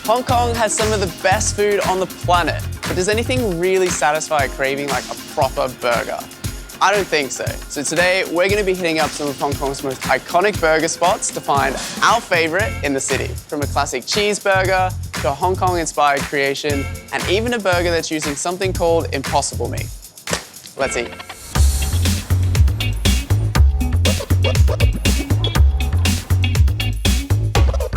Hong Kong has some of the best food on the planet, but does anything really satisfy a craving like a proper burger? I don't think so. So today, we're going to be hitting up some of Hong Kong's most iconic burger spots to find our favorite in the city. From a classic cheeseburger to a Hong Kong-inspired creation, and even a burger that's using something called impossible meat. Let's eat.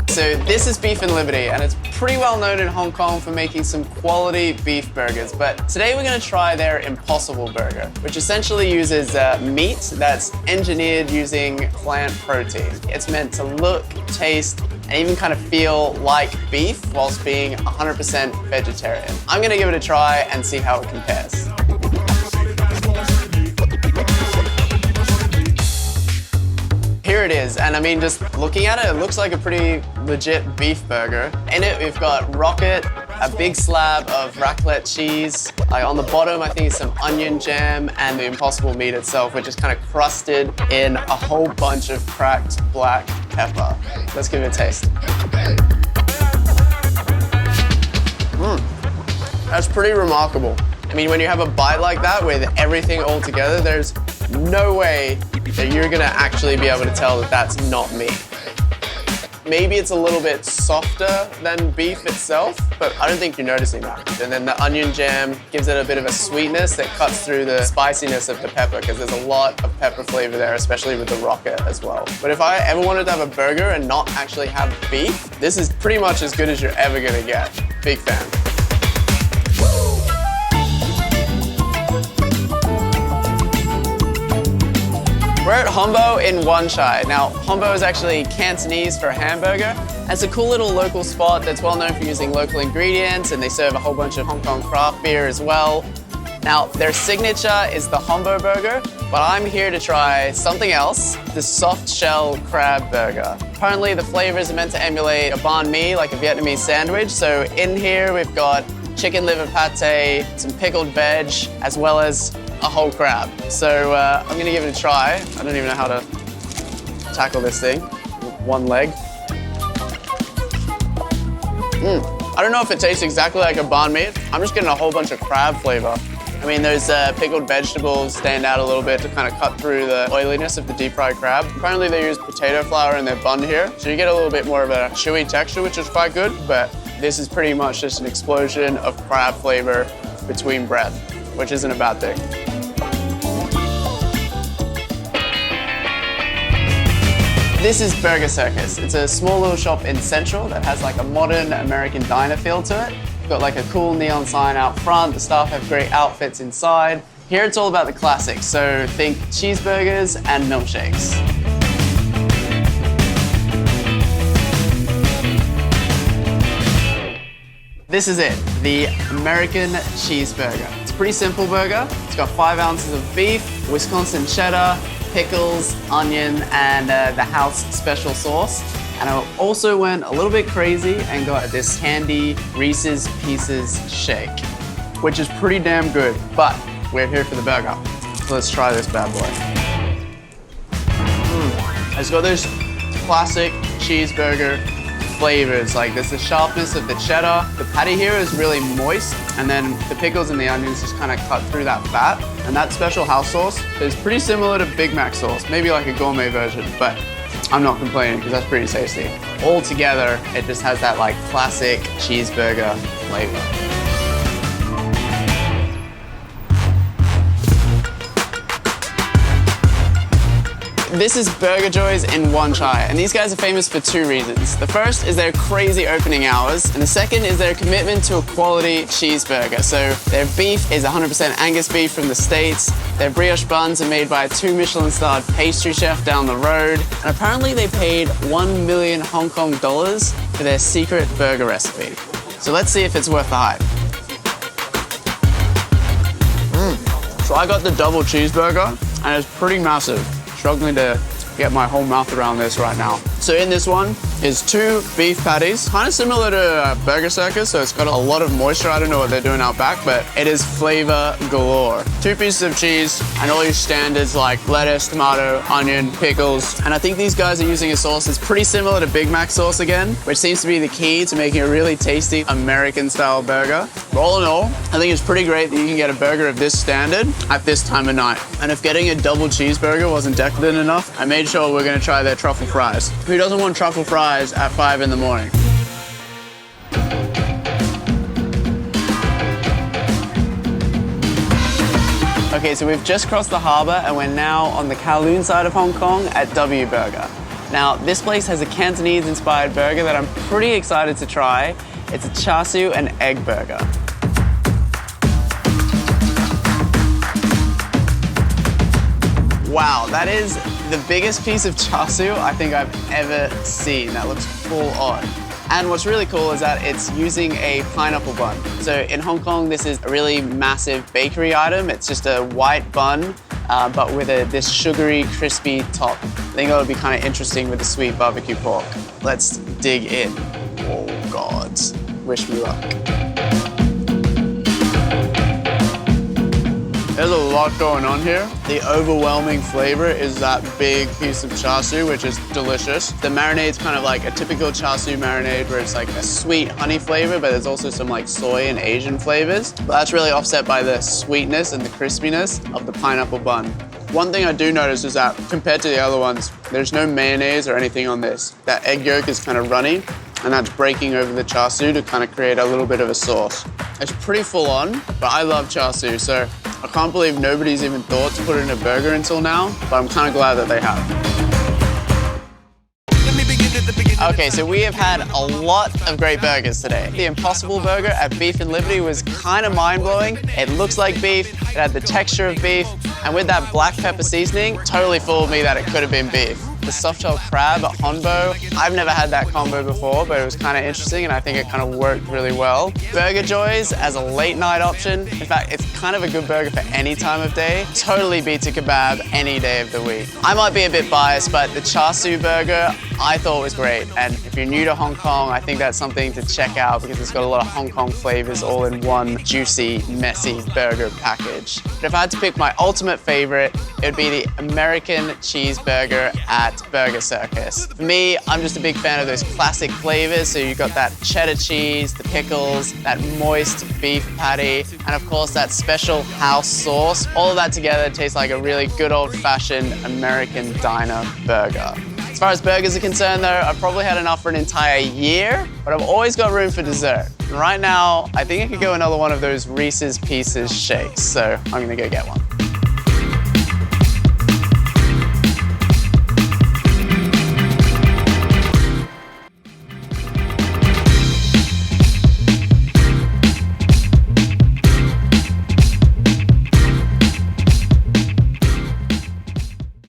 So this is Beef and Liberty, and it's pretty well known in Hong Kong for making some quality beef burgers. But today we're going to try their Impossible Burger, which essentially uses meat that's engineered using plant protein. It's meant to look, taste, and even kind of feel like beef whilst being 100% vegetarian. I'm going to give it a try and see how it compares. Here it is, and I mean, just looking at it, it looks like a pretty legit beef burger. In it, we've got rocket, a big slab of raclette cheese. Like on the bottom, I think it's some onion jam and the impossible meat itself, which is kind of crusted in a whole bunch of cracked black pepper. Let's give it a taste. That's pretty remarkable. I mean, when you have a bite like that with everything all together, there's no way that you're gonna actually be able to tell that that's not meat. Maybe it's a little bit softer than beef itself, but I don't think you're noticing that. And then the onion jam gives it a bit of a sweetness that cuts through the spiciness of the pepper, because there's a lot of pepper flavor there, especially with the rocket as well. But if I ever wanted to have a burger and not actually have beef, this is pretty much as good as you're ever gonna get. Big fan. We're at Honbo in Wan Chai. Now, Honbo is actually Cantonese for hamburger. It's a cool little local spot that's well known for using local ingredients, and they serve a whole bunch of Hong Kong craft beer as well. Now, their signature is the Honbo burger, but I'm here to try something else, the soft shell crab burger. Apparently, the flavors are meant to emulate a banh mi, like a Vietnamese sandwich. So in here, we've got chicken liver pate, some pickled veg, as well as a whole crab. So I'm gonna give it a try. I don't even know how to tackle this thing. One leg. I don't know if it tastes exactly like a banh mi. I'm just getting a whole bunch of crab flavor. I mean, those pickled vegetables stand out a little bit to kind of cut through the oiliness of the deep fried crab. Apparently they use potato flour in their bun here, so you get a little bit more of a chewy texture, which is quite good, but this is pretty much just an explosion of crab flavor between bread, which isn't a bad thing. This is Burger Circus. It's a small little shop in Central that has like a modern American diner feel to it. Got like a cool neon sign out front. The staff have great outfits inside. Here it's all about the classics, so think cheeseburgers and milkshakes. This is it, the American cheeseburger. It's a pretty simple burger. It's got 5 ounces of beef, Wisconsin cheddar, pickles, onion, and the house special sauce. And I also went a little bit crazy and got this candy Reese's Pieces shake, which is pretty damn good, but we're here for the burger. So let's try this bad boy. It's got those classic cheeseburger flavors. Like there's the sharpness of the cheddar. The patty here is really moist, and then the pickles and the onions just kind of cut through that fat. And that special house sauce is pretty similar to Big Mac sauce, maybe like a gourmet version, but I'm not complaining because that's pretty tasty. All together, it just has that like classic cheeseburger flavor. This is Burger Joys in Wan Chai, and these guys are famous for 2 reasons. The first is their crazy opening hours, and the second is their commitment to a quality cheeseburger. So their beef is 100% Angus beef from the States. Their brioche buns are made by a 2 Michelin-starred pastry chef down the road. And apparently they paid 1 million Hong Kong dollars for their secret burger recipe. So let's see if it's worth the hype. So I got the double cheeseburger, and it's pretty massive. Struggling to get my whole mouth around this right now. So in this one, is 2 beef patties, kind of similar to Burger Circus, so it's got a lot of moisture. I don't know what they're doing out back, but it is flavor galore. 2 pieces of cheese and all your standards like lettuce, tomato, onion, pickles. And I think these guys are using a sauce that's pretty similar to Big Mac sauce again, which seems to be the key to making a really tasty American-style burger. But all in all, I think it's pretty great that you can get a burger of this standard at this time of night. And if getting a double cheeseburger wasn't decadent enough, I made sure we're gonna try their truffle fries. Who doesn't want truffle fries at 5 in the morning? Okay, so we've just crossed the harbor and we're now on the Kowloon side of Hong Kong at w.burger. Now, this place has a Cantonese-inspired burger that I'm pretty excited to try. It's a Char Siu and egg burger. Wow, that is the biggest piece of Char Siu I think I've ever seen. That looks full on. And what's really cool is that it's using a pineapple bun. So in Hong Kong, this is a really massive bakery item. It's just a white bun, but with this sugary, crispy top. I think that would be kind of interesting with the sweet barbecue pork. Let's dig in. Oh God, wish me luck. There's a lot going on here. The overwhelming flavor is that big piece of Char Siu, which is delicious. The marinade's kind of like a typical Char Siu marinade where it's like a sweet honey flavor, but there's also some like soy and Asian flavors. But that's really offset by the sweetness and the crispiness of the pineapple bun. One thing I do notice is that compared to the other ones, there's no mayonnaise or anything on this. That egg yolk is kind of runny, and that's breaking over the Char Siu to kind of create a little bit of a sauce. It's pretty full on, but I love Char Siu, so I can't believe nobody's even thought to put it in a burger until now, but I'm kind of glad that they have. Okay, so we have had a lot of great burgers today. The Impossible Burger at Beef and Liberty was kind of mind-blowing. It looks like beef, it had the texture of beef, and with that black pepper seasoning, totally fooled me that it could have been beef. The soft-shell crab at Honbo, I've never had that combo before, but it was kind of interesting and I think it kind of worked really well. Burger Joys as a late night option. In fact, it's kind of a good burger for any time of day. Totally beats a kebab any day of the week. I might be a bit biased, but the Char Siu burger I thought was great. And if you're new to Hong Kong, I think that's something to check out because it's got a lot of Hong Kong flavors all in one juicy, messy burger package. But if I had to pick my ultimate favorite, it would be the American cheeseburger at Burger Circus. For me, I'm just a big fan of those classic flavors. So you've got that cheddar cheese, the pickles, that moist beef patty, and of course that special house sauce. All of that together tastes like a really good old-fashioned American diner burger. As far as burgers are concerned though, I've probably had enough for an entire year, but I've always got room for dessert. And right now, I think I could go another one of those Reese's Pieces shakes, so I'm gonna go get one.